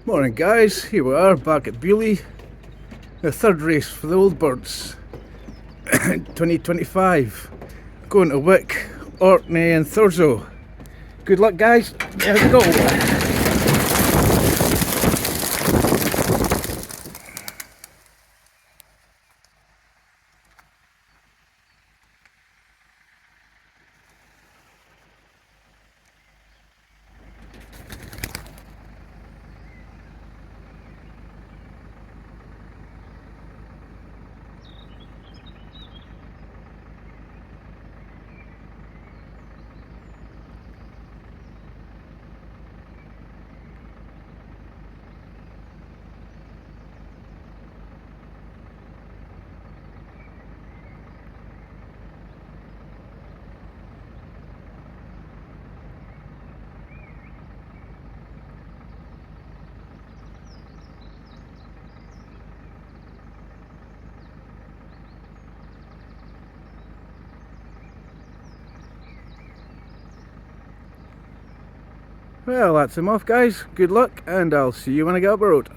Morning guys, here we are back at Beauly, the third race for the old birds 2025, going to Wick, Orkney and Thurso. Good luck guys, there we go. Well, that's him off guys, good luck and I'll see you when I get up the road.